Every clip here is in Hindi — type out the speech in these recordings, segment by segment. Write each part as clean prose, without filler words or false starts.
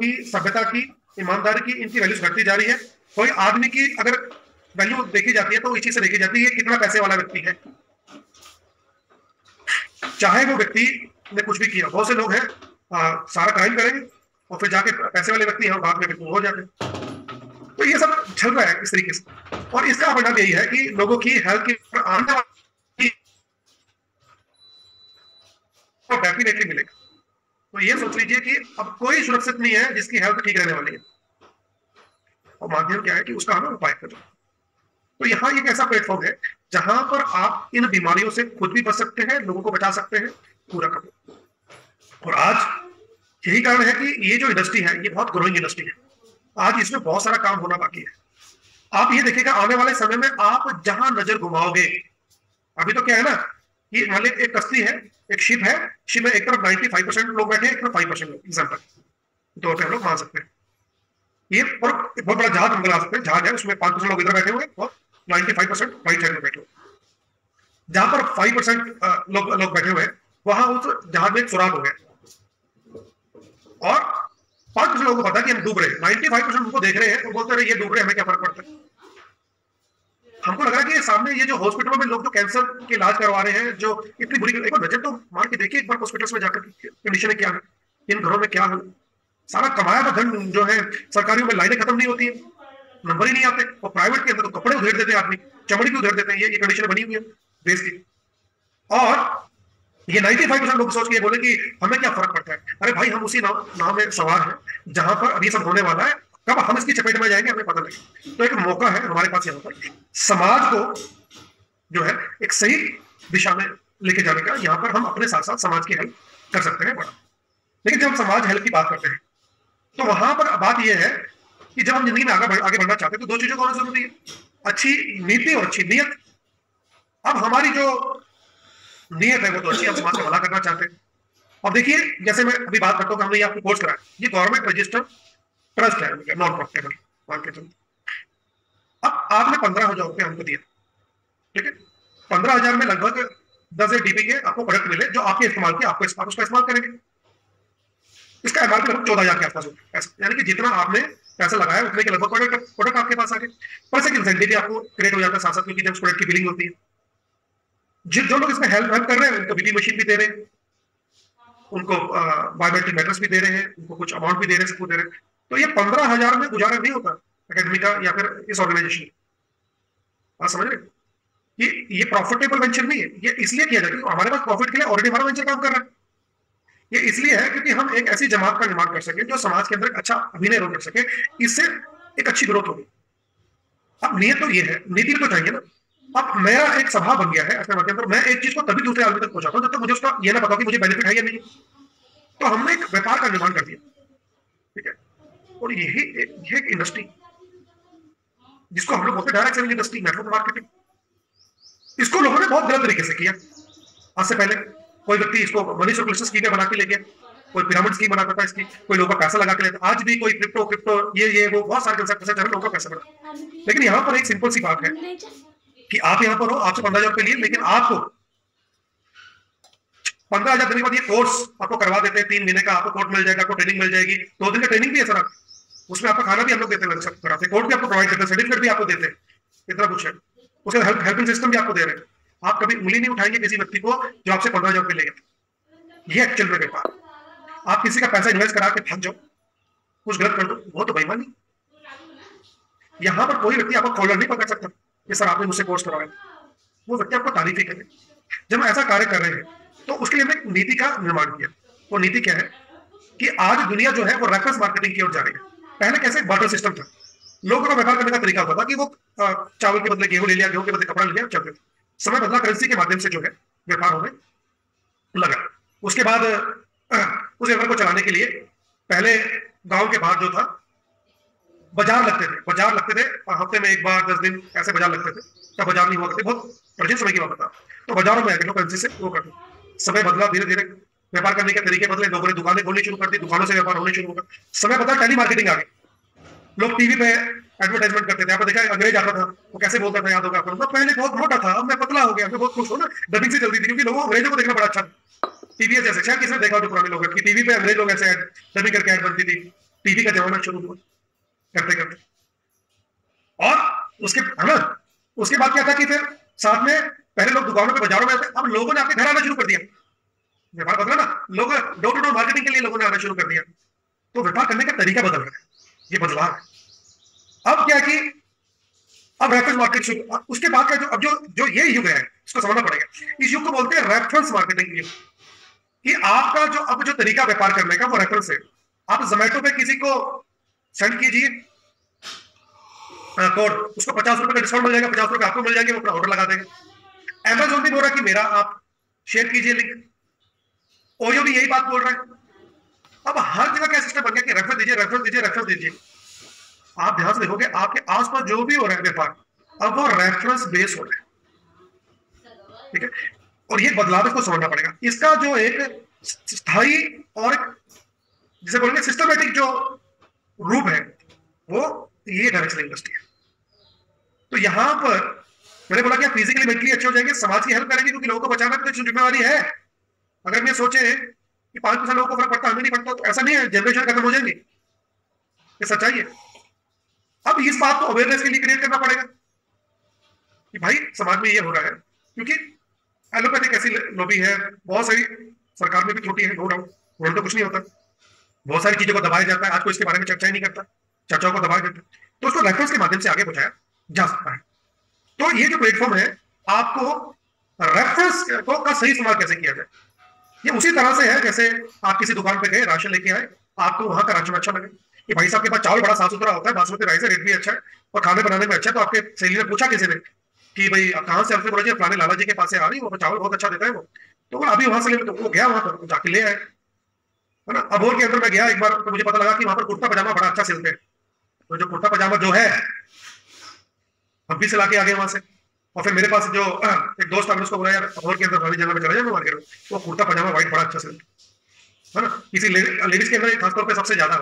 की, सभ्यता की, ईमानदारी की, इनकी वैल्यूज घटती जा रही है। कोई आदमी की अगर वैल्यू देखी जाती है तो इस चीज से देखी जाती है कितना पैसे वाला व्यक्ति है, चाहे वो व्यक्ति ने कुछ भी किया। बहुत से लोग हैं सारा क्राइम करेंगे और फिर जाके पैसे वाले व्यक्ति हैं और बाद में व्यक्ति हो जाते हैं। तो ये सब चल रहा है इस तरीके से, और इसका परिणाम यही है कि लोगों की हेल्थ की आने वाली डेफिनेटली मिलेगा। तो ये सोच लीजिए कि अब कोई सुरक्षित नहीं है जिसकी हेल्थ ठीक रहने वाली है, और माध्यम क्या है कि उसका हमें उपाय करें। तो यहाँ एक ऐसा प्लेटफॉर्म है जहां पर आप इन बीमारियों से खुद भी बच सकते हैं, लोगों को बचा सकते हैं, पूरा करें। और आज यही कारण है कि ये जो इंडस्ट्री है ये बहुत ग्रोइंग इंडस्ट्री है। आज इसमें बहुत सारा काम होना बाकी है। आप ये देखिएगा आने वाले समय में आप जहां नजर घुमाओगे, अभी तो क्या है ना कि मान लीजिए एक कश्ती है, एक शिप है, शिप में एक तरफ 95% लोग बैठे हैं, एक तरफ 5% लोग, एग्जाम्पल तो हम लोग मान सकते हैं। ये और बहुत बड़ा जहाज हम बना सकते हैं, जहाज है उसमें 5% लोग इधर बैठे हुए और 95% राइट साइड में बैठे हुए। जहां पर 5% लोग बैठे हुए वहां उस जहाज में एक सुराग हो गया और 5% लोगों को पता कि हम डूब रहे हैं, 95% उनको देख रहे हैं और बोलते रहे ये डूब रहे हैं, हमें क्या फर्क पड़ता है। हमको लग रहा है कि सामने ये जो हॉस्पिटलों में लोग जो कैंसर के इलाज करवा रहे हैं, जो इतनी बुरी, एक बार नजर तो मार के देखिए एक बार हॉस्पिटल्स में जाकर कंडीशन क्या है, इन घरों में क्या है। सारा कमाया हुआ धन जो है, सरकारियों में लाइनें खत्म नहीं होती है, नंबर ही नहीं आते, और प्राइवेट के अंदर तो कपड़े उधेड़ देते हैं आदमी, चमड़ी भी उधेड़ देते हैं। ये कंडीशन बनी हुई है देश की। और ये 95% लोग सोच के बोले कि हमें क्या फर्क पड़ता है। अरे भाई हम उसी नाव में सवार हैं जहां पर अभी सब होने वाला है, कब हम इसकी चपेट में जाएंगे हमें पता नहीं। तो एक मौका है हमारे पास यहाँ पर समाज को जो है एक सही दिशा में लेके जाने का। यहाँ पर हम अपने साथ साथ समाज की हेल्प कर सकते हैं बड़ा। लेकिन जब हम समाज हेल्प की बात करते हैं तो वहां पर बात यह है कि जब हम जिंदगी में आगे बढ़ना चाहते हैं तो दो चीजों का होना जरूरी है, अच्छी नीति और अच्छी नीयत। अब हमारी जो नीयत है वो तो अच्छी, हम समाज का भला करना चाहते हैं। अब देखिए जैसे मैं अभी बात करता हूँ, हमने ये आपको कोर्स कराया, ये गवर्नमेंट रजिस्टर्ड ट्रस्ट है, नॉन प्रॉफिटेबल मान के चलते। अब आपने 15,000 रुपये हमको दिया, ठीक है, 15,000 में लगभग 10 डीपी के आपको प्रोडक्ट मिले जो आपके इस्तेमाल के आपको उसका इस्तेमाल करेंगे। इसका एमआरपी लगभग 14,000 के आसपास होगा, यानी कि जितना आपने पैसा लगाया उतने के लगभग प्रोडक्ट आपके पास आ गए। पर से इंसेंटिव आपको क्रिएट हो जाता है साथ साथ, क्योंकि जब प्रोडक्ट की बिलिंग होती है, जो लोग इसमें हेल्प कर रहे हैं उनको बीपी मशीन भी दे रहे हैं, उनको बायोमेट्रिक मेटर्स भी दे रहे हैं, उनको कुछ अमाउंट भी दे रहे हैं, सबको दे रहे हैं। तो ये 15,000 में गुजारा नहीं होता एकेडमी का या फिर इस ऑर्गेनाइजेशन। आप समझ रहे ये प्रॉफिटेबल वेंचर नहीं है, ये इसलिए किया जाता है हमारे पास प्रॉफिट के लिए ऑलरेडी हमारा वेंचर काम कर रहा है। ये इसलिए है क्योंकि हम एक ऐसी जमात का निर्माण कर सके जो समाज के अंदर अच्छा अभिनय रोल कर सके, इससे एक अच्छी ग्रोथ होगी। अब नियत तो ये है, नीति तो चाहिए ना। अब मेरा एक सभा बन गया है ऐसे के अंदर, मैं एक चीज को तभी दूसरे आदमी तक पहुंचाता हूं जब तक मुझे उसका ये ना पता कि मुझे बेनिफिट है या नहीं। तो हमने एक व्यापार का निर्माण कर दिया, ठीक है, और यही एक इंडस्ट्री जिसको हम लोग बोलते हैं direct selling industry, network marketing. इसको लोगों ने बहुत गलत तरीके से किया। आज से पहले कोई व्यक्ति इसको मनी सर्कुलेशन स्कीम बना के ले गया, कोई पिरामिड स्कीम बनाता था इसकी, कोई लोगों का पैसा लगा के लेता। आज भी कोई क्रिप्टो ये वो बहुत सारे कंसेप्ट से लोगों का पैसा बना। लेकिन यहाँ पर एक सिंपल सी बात है कि आप यहाँ पर हो, आपसे 15,000 रुपये लिए, लेकिन आपको 15,000 देने के बाद ये कोर्स आपको करवा देते हैं 3 महीने का, आपको कोर्स मिल जाएगा, आपको ट्रेनिंग मिल जाएगी, 2 दिन का ट्रेनिंग भी है सर, उसमें आपका खाना भी हम लोग देते हैं, सब कराते हैं, कोर्स भी आपको प्रोवाइड करते हैं, सर्टिफिकेट भी आपको देते हैं, इतना कुछ है। उसके हेल्पिंग सिस्टम भी आपको दे रहे हैं। आप कभी उंगली नहीं उठाएंगे किसी व्यक्ति को जो आपसे 15,000 रुपये लेगा। ये एक्चुअल में व्यापार। आप किसी का पैसा इन्वेस्ट करा के थक जाओ, कुछ गलत कर दो, वो तो बेईमानी। यहाँ पर कोई व्यक्ति आपको कॉलर नहीं पकड़ सकता कि सर आपने मुझसे कोर्स करवाया, वो व्यक्ति आपको तारीफ ही करे। जब हम ऐसा कार्य कर रहे हैं तो उसके लिए हमने नीति का निर्माण किया। वो नीति क्या है कि आज दुनिया जो है वो रेफरेंस मार्केटिंग की ओर जा रही है। पहले कैसे बार्टर सिस्टम था, लोगों का व्यापार करने का तरीका होता था कि वो चावल के बदले गेहूं ले लिया, गेहूं के बदले कपड़ा ले लिया, चलते थे। समय बदला, करेंसी के माध्यम से जो है व्यापार होने लगा। उसके बाद उस व्यापार को चलाने के लिए पहले गांव के बाहर जो था बाजार लगते थे, हफ्ते में एक बार 10 दिन ऐसे बाजार लगते थे। तब बाजार नहीं हुआ करते, बहुत कठिन समय की बात था। तो बाजारों में आगे लोग करेंसी से वो करते। समय बदला, धीरे धीरे व्यापार करने के तरीके बदले, लोगों ने दुकानें खोलनी शुरू कर दी, दुकानों से व्यापार होने शुरू हो गया। समय बदला, टेली मार्केटिंग आ गई। लोग टीवी पे एडवर्टाइजमेंट करते थे। आपने देखा अंग्रेज आता था, वो कैसे बोलता था, याद होगा आपको, पहले बहुत मोटा था, अब मैं पतला हो गया, मैं बहुत खुश हूँ ना। डबिंग से चलती थी क्योंकि लोगों अंग्रेजों को देखना बड़ा अच्छा था। टीवी जैसे शायद किसने देखा हो, पुराने लोग की टीवी पे अंग्रेज लोग ऐसे डबिंग करके ऐड बनती थी। टीवी का जमाना शुरू हुआ करते करते, और उसके है ना, उसके बाद क्या था कि फिर साथ में पहले लोग दुकानों पे बाजारों में आते, अब लोगों ने आपके घर आना शुरू कर दिया। व्यापार बदला ना, लोग डोर टू डोर मार्केटिंग के लिए लोगों ने आना शुरू कर दिया, तो व्यापार करने का तरीका बदल रहा है, ये बदलाव है। अब क्या है कि अब रेफरेंस मार्केट शुरू, उसके बाद का जो अब जो जो ये युग है इसको समझना पड़ेगा। इस युग को बोलते हैं रेफरेंस मार्केटिंग युग, कि आपका जो अब जो तरीका व्यापार करने का वो रेफरेंस है। आप जोमेटो पे किसी को सेंड कीजिए कोड, उसको 50 रुपए का डिस्काउंट मिल जाएगा, 50 रुपए आपको मिल जाएंगे, वो अपना ऑर्डर लगा देगा। अमेजोन भी बोल रहा है कि मेरा आप शेयर कीजिए लिंक, ओयो भी यही बात बोल रहा है। अब हर जगह क्या सिस्टम बन गया कि रेफरेंस दीजिए, रेफरेंस दीजिए, रेफरेंस दीजिए। आप ध्यान से देखोगे आपके आसपास जो भी हो रहा है व्यापार, अब वो रेफरेंस बेस हो रहा है, ठीक है। और ये बदलाव इसको समझना पड़ेगा। इसका जो एक स्थायी और जिसे बोलेंगे सिस्टमेटिक जो रूप है वो ये डायरेक्शनल इंडस्ट्री है। तो यहां पर मैंने बोला कि फिजिकली मेंटली अच्छे हो जाएंगे, समाज की हेल्प करेंगे, क्योंकि लोगों को बचाना भी तो जिम्मेवारी है। अगर मैं सोचे कि 5% लोगों को फर्क पड़ता, हमें नहीं पड़ता, तो ऐसा नहीं है, जनरेशन खत्म हो जाएंगी, ये सच्चाई है। अब इस बात को अवेयरनेस के लिए क्रिएट करना पड़ेगा कि भाई समाज में ये हो रहा है, क्योंकि एलोपैथिक ऐसी लॉबी है, बहुत सारी सरकार में भी छोटी है, नो डाउट, उन्होंने तो कुछ नहीं होता, बहुत सारी चीजों को दबाया जाता है, आज कोई इसके बारे में चर्चा ही नहीं करता, चर्चाओं को दबाया जाता है, तो उसको रेफरेंस के माध्यम से आगे पहुंचाया जा सकता है। तो ये जो प्लेटफॉर्म है, आपको रेफरेंस का सही इस्तेमाल कैसे किया जाए, ये उसी तरह से है जैसे आप किसी दुकान पे गए, राशन लेके आए, आपको वहां का राशन अच्छा लगे कि भाई साहब के पास चावल बड़ा साफ सुथरा होता है, बासमती राइस है, रेट भी अच्छा है और खाने बनाने में अच्छा है, तो आपके सहेली ने पूछा किसी ने कि भाई आप कहाँ से, आपसे बोला जी फलाने लाला जी के पास से आ रही, वो चावल बहुत अच्छा देता है वो, तो वो अभी वहां से ले, तो वो गया वहां पर जाके ले आए, है ना। अबोर के अंदर मैं गया एक बार, तो मुझे पता लगा कि वहां पर कुर्ता पजामा बड़ा अच्छा सिलते हैं, तो जो कुर्ता पजामा जो है हम भी सिला के आ गए वहां से। और फिर मेरे पास जो एक दोस्त था, उसको बोला यार अबोर के अंदर वाली जगह में चले जाए मार्केट में, वो कुर्ता पजामा व्हाइट बड़ा अच्छा सिलता है ना। किसी लेडीज के अंदर खासतौर पर सबसे ज्यादा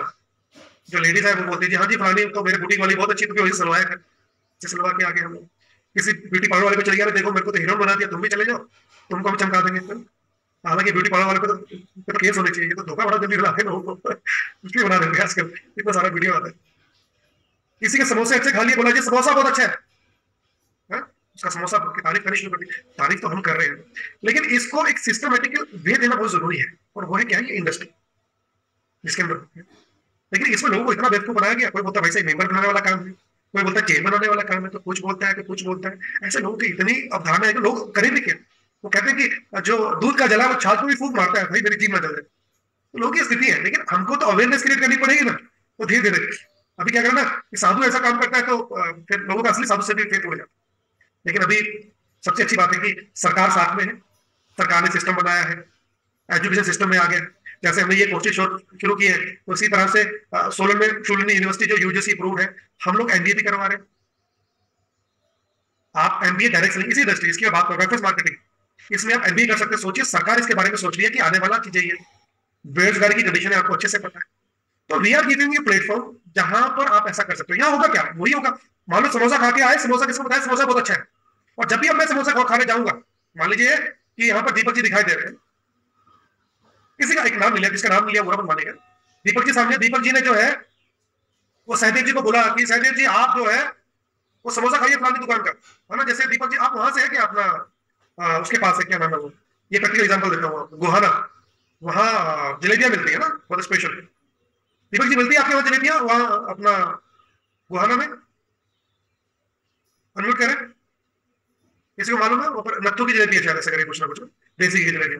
जो लेडीज है वो बोलती है जी हाँ जी फलानी तो मेरे बुटीक वाली बहुत अच्छी, क्योंकि वही सिलवाया है, सिलवा के आगे हम लोग किसी ब्यूटी पार्लर वाले को चले गया, देखो मेरे को तो हीरोइन बना दिया, तुम भी चले जाओ, तुमको भी चमका देंगे। हालांकि ब्यूटी पार्लर वाले को तो केस होने चाहिए, तो धोखा बड़ा जल्दी दिलाते हैं लोगों को, इसलिए बना देंगे आजकल, इतना सारा वीडियो आता है। किसी के समोसे अच्छे खा लिए, बोला जी समोसा बहुत अच्छा है, उसका समोसा की तारीफ करनी शुरू कर दी। तारीफ तो हम कर रहे हैं, लेकिन इसको एक सिस्टमेटिक वे देना बहुत जरूरी है, और वो है क्या है, ये इंडस्ट्री जिसके अंदर। लेकिन इसमें लोगों को इतना बेवकूफ बनाया गया, कोई बोलता है भाई मेंबर बनाने वाला काम है, कोई बोलता है चेन बनाने वाला काम है, तो कुछ बोलता है कि कुछ बोलता है। ऐसे लोगों की इतनी अवधारणा है कि लोग करें भी क्या, वो कहते हैं कि जो दूध का जला वो छाछ को भी फूंक मारता है, भाई मेरी जीभ में जल जाए, तो लोगों की स्थिति है। लेकिन हमको तो अवेयरनेस क्रिएट करनी पड़ेगी ना, तो धीरे धीरे अभी क्या करना कि साधु ऐसा काम करता है तो फिर लोगों का असली साधु से भी फेथ उड़ जाता है। लेकिन अभी सबसे अच्छी बात है कि सरकार साथ में है, सरकार ने सिस्टम बनाया है, एजुकेशन सिस्टम में आ गया, जैसे हमने ये कोर्सेज शुरू की है, तो इसी तरह से सोलन में शूलिनी यूनिवर्सिटी जो यूजीसी अप्रूव्ड है, हम लोग एमबीए भी करवा रहे हैं। आप एमबीए डायरेक्ट इसी इंडस्ट्री, इसकी बात करो रेफरेंस मार्केटिंग, इसमें आप एमबीए कर सकते हैं। सोचिए सरकार इसके बारे में सोच रही है कि आने वाला चीजें ये बेरोजगारी की कंडीशन है, आपको अच्छे से पता है, तो we are giving you platform जहां पर आप ऐसा कर सकते हो। यहाँ होगा क्या, वही होगा, मान लो समोसा खा के आए, समोसा किसको बताया समोसा बहुत अच्छा है, और जब भी अब मैं समोसा खाने जाऊंगा, मान लीजिए कि यहाँ पर दीपक जी दिखाई दे रहे हैं, किसी का एक नाम मिला, जिसका नाम लिया बुरा मत मानेगा, दीपक जी सामने, दीपक जी ने जो है वो सहदेव जी को बोला कि सहदेव जी आप जो है वो समोसा खाइए फलानी दुकान का, है ना। जैसे दीपक जी आप वहां से है कि अपना उसके पास है, क्या नाम है वो, ये प्रैक्टिकल एग्जांपल देता हूँ, गोहाना, वहाँ जलेबियां मिलती है ना बहुत स्पेशल, दीपक जी मिलती है आपके वहां जलेबियां, वहाँ अपना गोहाना में, अनम्यूट करें, किसी को मालूम है, वहाँ पर नत्थू की जलेबी है शायद, ऐसा करें कुछ ना कुछ, देसी घी की जलेबी।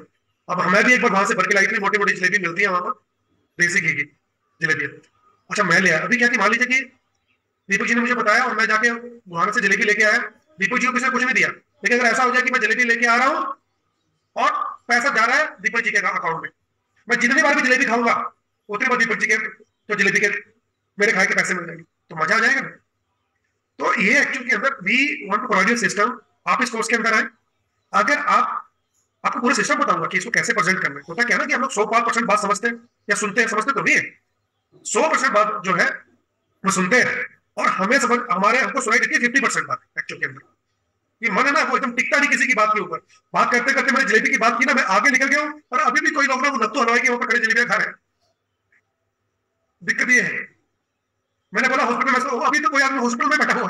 अब हमें भी एक बार वहां से भर के लाई थी, मोटी मोटी जलेबी मिलती है वहां पर, देसी घी की जलेबी। अच्छा मैं ले आया, अभी क्या कि मान लीजिए कि दीपक जी ने मुझे बताया और मैं जाके वहां से जलेबी लेके आया, दीपक जी को किसी ने कुछ नहीं दिया, लेकिन अगर ऐसा हो जाए कि मैं जलेबी लेके आ रहा हूँ और पैसा जा रहा है दीपक जी के अकाउंट में, मैं जितनी बार भी जलेबी खाऊंगा उतनी बार दीपक जी के तो जलेबी के मेरे खाए के पैसे मिल जाएंगे, तो मजा आ जाएगा ना। तो ये एक्चुअल के अंदर we want to provide system, आप इस कोर्स के अंदर आए, अगर आप आपको पूरा सिस्टम बताऊंगा कि इसको कैसे प्रेजेंट करना है। होता क्या है ना कि हम लोग 100% बात समझते हैं या सुनते हैं, समझते तो नहीं है, 100% बात जो है वो सुनते हैं, और हमें समझ हमारे हमको सुनाई देती है 50% बात एक्चुअल के अंदर। ये मन है ना वो एकदम टिकता नहीं किसी की बात के ऊपर, बात करते करते मैंने जलेबी की बात की ना, मैं आगे निकल गया हूँ, और अभी भी कोई लोग ना वो नत्थू हलवाई के ऊपर खड़े जलेबियां खा रहे हैं। दिक्कत ये है, मैंने बोला हॉस्पिटल में, तो अभी तो कोई आदमी हॉस्पिटल में बैठा हुआ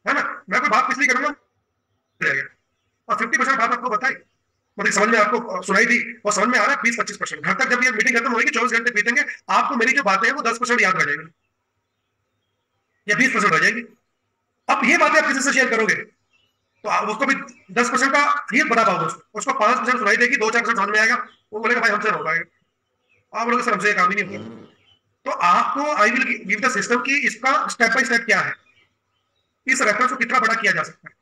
है ना, मैं कोई बात पिछली करूंगा और 50% बात आपको बताई, मतलब समझ में आपको सुनाई दी और समझ में आ रहा है 20-25%। घर तक जब ये मीटिंग खत्म होगी, 24 घंटे बीतेंगे, आपको मेरी जो बातें हैं वो 10% याद रह जाएंगी या 20% रह जाएंगी। अब ये बातें आप किसी से शेयर करोगे तो आप उसको भी 10% का ही बता पाओगे, उसको 5% सुनाई देगी, 2-4% समझ में आएगा, वो बोलेगा भाई हमसे हो पाएगा, आप बोलोगे सर हमसे काम ही नहीं होगा। तो आपको I will give the system की इसका स्टेप बाय स्टेप क्या है, इस रेफरेंस को कितना बड़ा किया जा सकता है,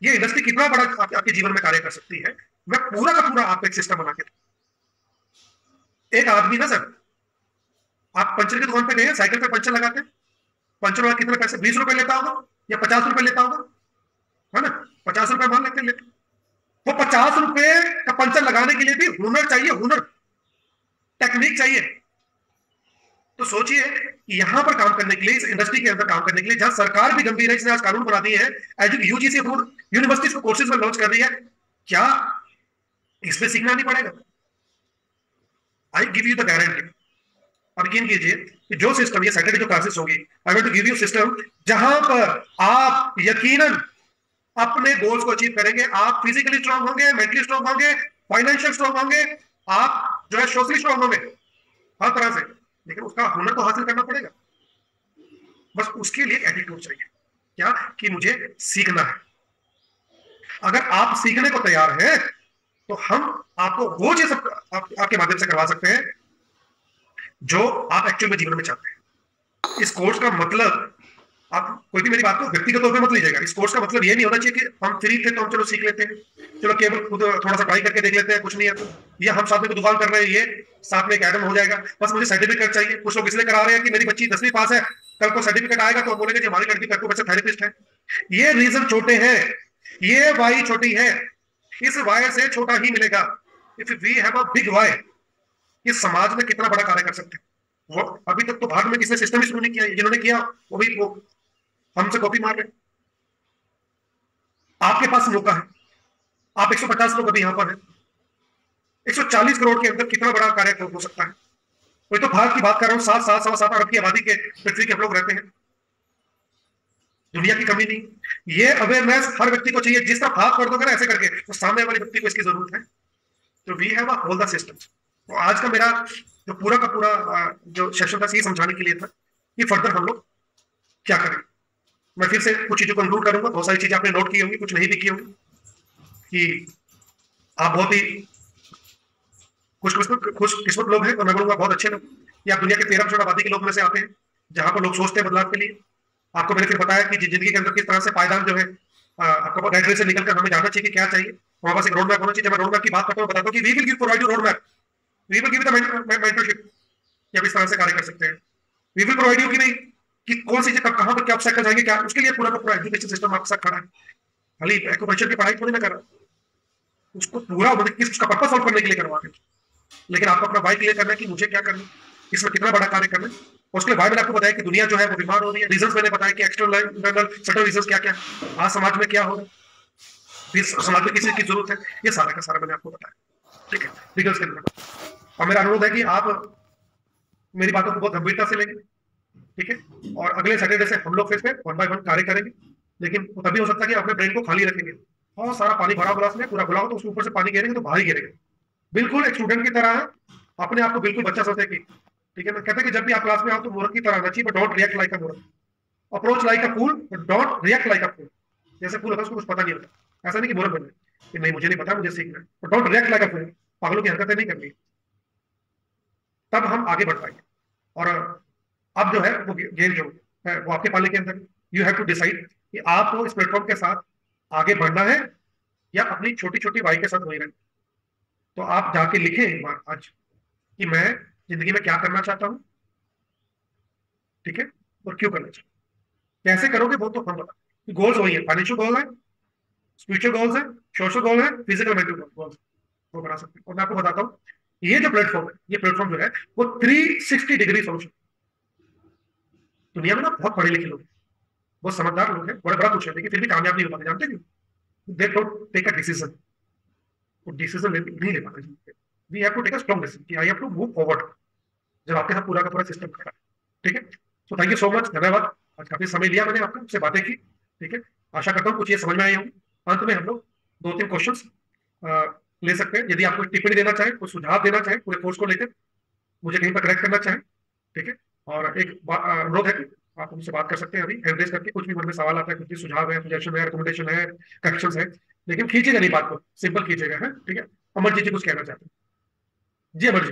ये इंडस्ट्री कितना बड़ा आपके जीवन में कार्य कर सकती है, मैं पूरा का पूरा आपको एक सिस्टम बना के दूं। एक आदमी ना सर, आप पंचर की दुकान पे गए, साइकिल पे पंचर लगाते हैं, पंचर वाला कितने पैसे, 20 रुपए लेता होगा या 50 रुपए लेता होगा, है ना, 50 रुपए मान लेते हैं, वो 50 रुपए का पंचर लगाने के लिए भी हुनर चाहिए, हुनर, टेक्निक चाहिए। तो सोचिए यहां पर काम करने के लिए, इस इंडस्ट्री के अंदर काम करने के लिए, जहां सरकार भी गंभीर है, इसने आज कानून बना दिए हैं, यूजीसी यूनिवर्सिटीज को कोर्सेज में लॉन्च कर रही है, क्या इसमें सीखना नहीं पड़ेगा? I give you the guarantee, अब यकीन कीजिए कि जो सिस्टम, ये सैटरडे जो क्लासेस होगी, I want to give you system जहां पर आप यकीनन अपने गोल्स को अचीव करेंगे, आप फिजिकली स्ट्रांग होंगे, मेंटली स्ट्रांग होंगे, फाइनेंशियल स्ट्रांग होंगे, आप जो है सोशली स्ट्रांग होंगे, हर तरह से। लेकिन उसका हुनर तो हासिल करना पड़ेगा, बस उसके लिए एटीट्यूड चाहिए, क्या कि मुझे सीखना है। अगर आप सीखने को तैयार हैं तो हम आपको वो चीज आपके माध्यम से करवा सकते हैं जो आप एक्चुअल में जीवन में चाहते हैं। इस कोर्स का मतलब, आप कोई भी मेरी बात को व्यक्तिगत तौर पे मत लीजिएगा, इस कोर्स का मतलब ये नहीं होना चाहिए कि हम फ्री थे तो हम चलो सीख लेते हैं, चलो केवल खुद थोड़ा सा ट्राई करके देख लेते हैं, कुछ नहीं है तो, या हम साथ में दुकान कर रहे हैं, ये साथ में एक एडम हो जाएगा, बस मुझे सर्टिफिकेट चाहिए। कुछ लोग इसलिए करा रहे हैं कि मेरी बच्ची 10वीं पास है, कल को सर्टिफिकेट आएगा तो बोलेंगे हमारी लड़की को बच्चा थेरेपिस्ट है। ये रीजन छोटे हैं, ये वाई छोटी है, इस वाई से छोटा ही मिलेगा। If we have a big why, इस समाज में कितना बड़ा कार्य कर सकते हैं। वो अभी तक तो भारत में किसी सिस्टम ही शुरू नहीं किया, जिन्होंने किया वो भी वो हमसे कॉपी मार रहे। आपके पास मौका है, आप 150 लोग अभी यहां पर हैं, 140 करोड़ के अंदर कितना बड़ा कार्य हो सकता है। कोई तो भारत की बात कर रहा हूं, 7-7 की आबादी के पृथ्वी के लोग रहते हैं, दुनिया की कमी नहीं। ये अवेयरनेस हर व्यक्ति को चाहिए, जिस तरह हाथ कर दोगे ना ऐसे करके, तो सामने वाले व्यक्ति को इसकी जरूरत है। तो we have all the systems. तो आज का मेरा जो पूरा का पूरा जो सेशन था, ये समझाने के लिए था कि फर्दर हम लोग क्या करें। मैं फिर से कुछ चीजों को इंक्लूड करूंगा, बहुत सारी चीजें आपने नोट की होंगी, कुछ नहीं भी की होंगी, कि आप बहुत ही खुशकिस्मत लोग हैं, और मैं बोलूंगा बहुत अच्छे लोग, कि आप दुनिया के 13% आबादी के लोग में से आते हैं, जहां पर लोग सोचते हैं बदलाव के लिए। आपको मैंने फिर बताया कि जिंदगी के अंदर किस तरह से पायदान जो है, आपको रेड रेस से निकलकर हमें जानना चाहिए कि क्या चाहिए, हमारे पास एक रोड मैप होना चाहिए। जब मैं रोड मैप की बात करता हूँ, बताता हूँ कि we will provide you road map, we will give the mentorship, कि आप इस तरह से कार्य कर सकते हैं। वी विल प्रोवाइड यू कि नहीं, कि कौन सी जगह कहां पर क्या ऑब्स्टेकल जाएंगे, क्या उसके लिए पूरा का पूरा एजुकेशन सिस्टम आपके साथ खड़ा है। खाली एक्यूपंक्चर की पढ़ाई थोड़ी ना कर रहा, उसको पूरा मतलब किस उसका पर्पस सॉल्व करने के लिए करवा रहे हैं। लेकिन आपको अपना वाई क्लियर करना है कि मुझे क्या करना है, इसमें कितना बड़ा कार्य करना है। उसके लिए भाई मैंने आपको बताया कि दुनिया जो है वो बीमार हो रही है, रीजंस मैंने बताया कि एक्सटर्नल इंटरनल सटल रीजंस क्या क्या है, आज समाज में क्या हो रहा है, समाज में किसी की जरूरत है, ये सारा का सारा मैंने आपको बताया, ठीक है, डिटेल्स के अंदर। और मेरा अनुरोध है कि आप मेरी बातों को बहुत गंभीरता से लेंगे, ठीक है, और अगले सैटरडे से हम लोग फिर से 1 बाय 1 कार्य करेंगे। लेकिन तभी हो सकता है कि अपने ब्रेन को खाली रखेंगे, और सारा पानी भरा ग्लास में पूरा खुला हो तो उसके ऊपर से पानी गिरेगा तो बाहर ही गिरेगा, बिल्कुल एक स्टूडेंट की तरह है, अपने आप को बिल्कुल बच्चा समझे कि, ठीक है ना, कहते हैं कि जब भी आप क्लास में आओ तो मूर्ख की तरह आना चाहिए, but don't react like a मूर्ख, approach like a fool but don't react like a fool. जैसे फूल होता है उसको कुछ पता नहीं होता, ऐसा नहीं कि मूर्ख बने कि नहीं मुझे नहीं पता, मुझे सीखना है, but don't react like a fool, पागलों की हरकतें नहीं करनी, तब हम आगे बढ़ पाएंगे। और अब जो है वो गेम जो है वो आपके पाले के अंदर, यू हैव टू डिसाइड कि आपको इस प्लेटफॉर्म के साथ आगे बढ़ना है या अपनी छोटी छोटी बाई के साथ वही रहना। तो आप जाके लिखें एक बार आज कि मैं जिंदगी में क्या करना चाहता हूं, ठीक है, और क्यों करना चाहता हूं। कैसे करोगे वो तो हम बता, गोल्स वही है, फाइनेंशियल गोल है, स्पिरिचुअल गोल्स है, सोशल गोल है, फिजिकल मेंटल गोल्स, वो बना सकते हैं। और मैं आपको बताता हूँ, ये जो प्लेटफॉर्म है, ये प्लेटफॉर्म जो है वो 360 डिग्री सोल्यूशन। दुनिया में ना बहुत पढ़े लिखे लोग हैं, बहुत समझदार लोग हैं, बड़े बड़ा कुछ है, लेकिन फिर भी कामयाब नहीं हो पाते, जानते क्यों? They don't take a decision, वो डिसीजन नहीं ले पाते। We have to take a strong decision कि I have to move forward, जब आपके यहाँ पूरा का पूरा सिस्टम खड़ा है। ठीक है, तो थैंक यू सो मच, धन्यवाद। आज काफी समय लिया मैंने आपका, आपसे बातें की। ठीक है, आशा करता हूँ कुछ ये समझ में आई होंगी। अंत में हम लोग दो तीन क्वेश्चन ले सकते हैं, यदि आप कोई टिप्पणी देना चाहें, कोई सुझाव देना चाहें पूरे कोर्स को लेकर, मुझे कहीं पर करेक्ट करना चाहें। ठीक है, और एक अनुरोध है कि आप हमसे बात कर सकते हैं अभी एड्रेस करके, कुछ भी मन में सवाल आता है, कुछ भी सुझाव है, सजेशन है, रिकमेंडेशन है, करेक्शन है, लेकिन खींचेगा नहीं बात को, सिंपल खींचेगा है। ठीक है, अमर जी कुछ कहना चाहते हैं? जी अमर जी।